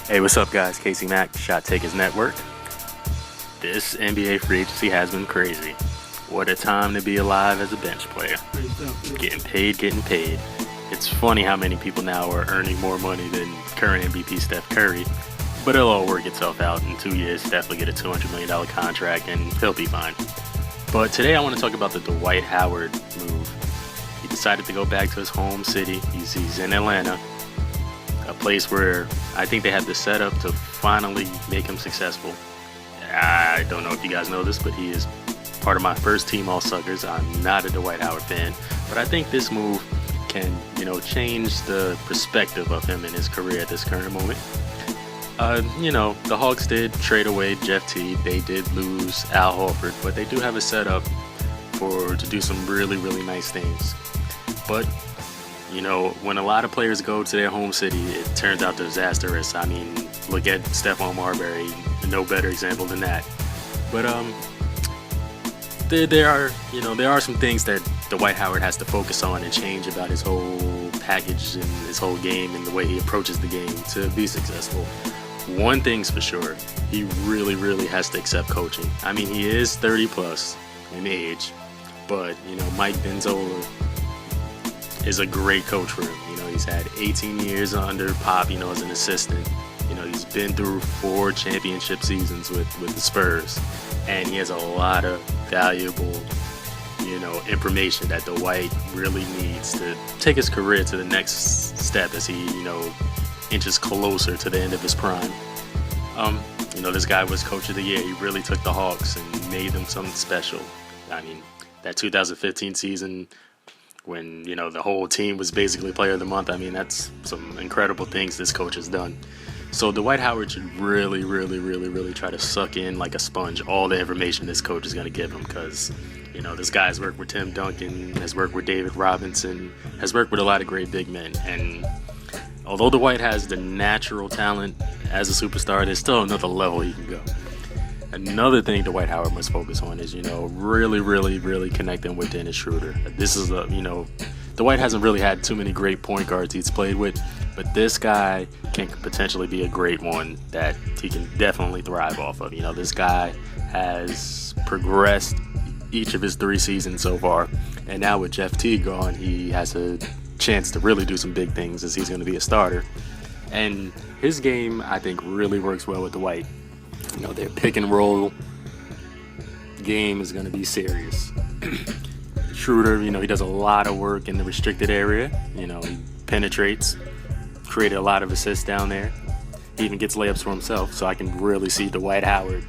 Hey, what's up, guys? Casey Mack, Shot Takers Network. This NBA free agency has been crazy. What a time to be alive as a bench player. Getting paid. It's funny how many people now are earning more money than current MVP Steph Curry, but it'll all work itself out. In 2 years, Steph will get a $200 million contract, and he'll be fine. But today I want to talk about the Dwight Howard move. He decided to go back to his home city. He's in Atlanta, a place where I think they have the setup to finally make him successful. I don't know if you guys know this, but he is part of my first team All-Suckers. I'm not a Dwight Howard fan, but I think this move can, change the perspective of him in his career at this current moment. The Hawks did trade away Jeff Teague. They did lose Al Horford, but they do have a setup to do some really, really nice things. But when a lot of players go to their home city, it turns out disastrous. I mean, look at Stephon Marbury, no better example than that. But there are some things that Dwight Howard has to focus on and change about his whole package and his whole game and the way he approaches the game to be successful. One thing's for sure, he really, really has to accept coaching. I mean, he is 30 plus in age, but Mike Benzola is a great coach for him. He's had 18 years under Pop, as an assistant. He's been through 4 championship seasons with the Spurs, and he has a lot of valuable, information that Dwight really needs to take his career to the next step as he, inches closer to the end of his prime. This guy was coach of the year. He really took the Hawks and made them something special. I mean, that 2015 season, when the whole team was basically player of the month. I mean, that's some incredible things this coach has done. So Dwight Howard should really, really, really, really try to suck in like a sponge all the information this coach is going to give him, because this guy has worked with Tim Duncan, has worked with David Robinson, has worked with a lot of great big men. And although Dwight has the natural talent as a superstar, there's still another level he can go. Another thing Dwight Howard must focus on is, really, really, really connecting with Dennis Schroeder. This is Dwight hasn't really had too many great point guards he's played with, but this guy can potentially be a great one that he can definitely thrive off of. This guy has progressed each of his 3 seasons so far, and now with Jeff Teague gone, he has a chance to really do some big things as he's going to be a starter. And his game, I think, really works well with Dwight. Their pick and roll game is going to be serious. Schroeder, he does a lot of work in the restricted area. He penetrates, created a lot of assists down there. He even gets layups for himself. So I can really see Dwight Howard,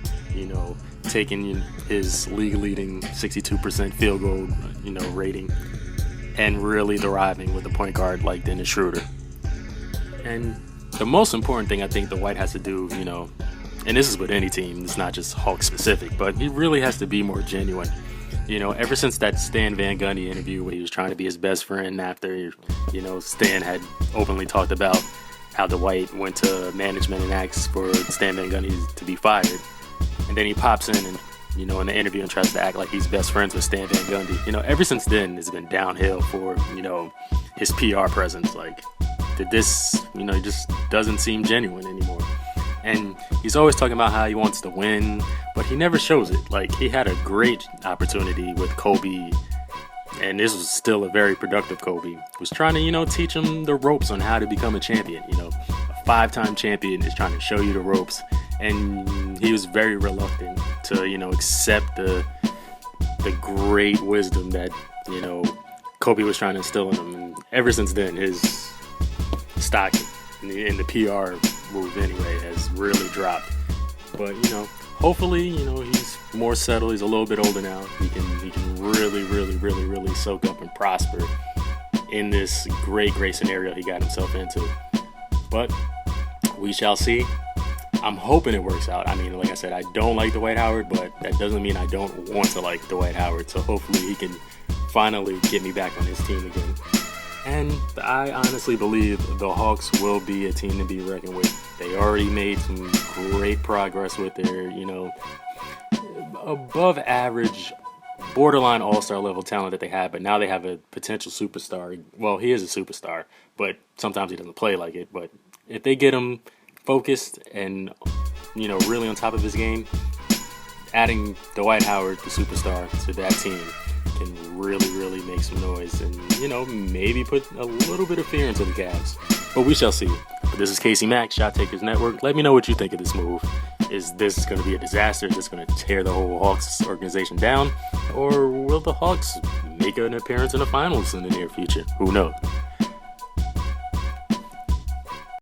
taking his league-leading 62% field goal, rating, and really thriving with a point guard like Dennis Schroeder. And the most important thing I think Dwight has to do, and this is with any team, it's not just Hawks specific, but he really has to be more genuine. Ever since that Stan Van Gundy interview where he was trying to be his best friend after, Stan had openly talked about how Dwight went to management and asked for Stan Van Gundy to be fired. And then he pops in and, in the interview and tries to act like he's best friends with Stan Van Gundy. Ever since then, it's been downhill for, his PR presence. Like, this, he just doesn't seem genuine anymore. And he's always talking about how he wants to win, but he never shows it. Like, he had a great opportunity with Kobe, and this was still a very productive Kobe. Was trying to, teach him the ropes on how to become a champion. A 5-time champion is trying to show you the ropes, and he was very reluctant to, accept the great wisdom that, Kobe was trying to instill in him. And ever since then, his stock in the PR move anyway has really dropped. But hopefully he's more settled. He's a little bit older now. He can really, really, really, really soak up and prosper in this great scenario he got himself into. But we shall see. I'm hoping it works out. I mean, like I said, I don't like Dwight Howard, but that doesn't mean I don't want to like Dwight Howard. So hopefully he can finally get me back on his team again. And I honestly believe the Hawks will be a team to be reckoned with. They already made some great progress with their, above average, borderline all-star level talent that they had, but now they have a potential superstar. Well, he is a superstar, but sometimes he doesn't play like it. But if they get him focused and, really on top of his game, adding Dwight Howard, the superstar, to that team can really, really make some noise and, maybe put a little bit of fear into the Cavs. But we shall see. But this is Casey Mack, Shot Takers Network. Let me know what you think of this move. Is this going to be a disaster? Is this going to tear the whole Hawks organization down? Or will the Hawks make an appearance in the finals in the near future? Who knows?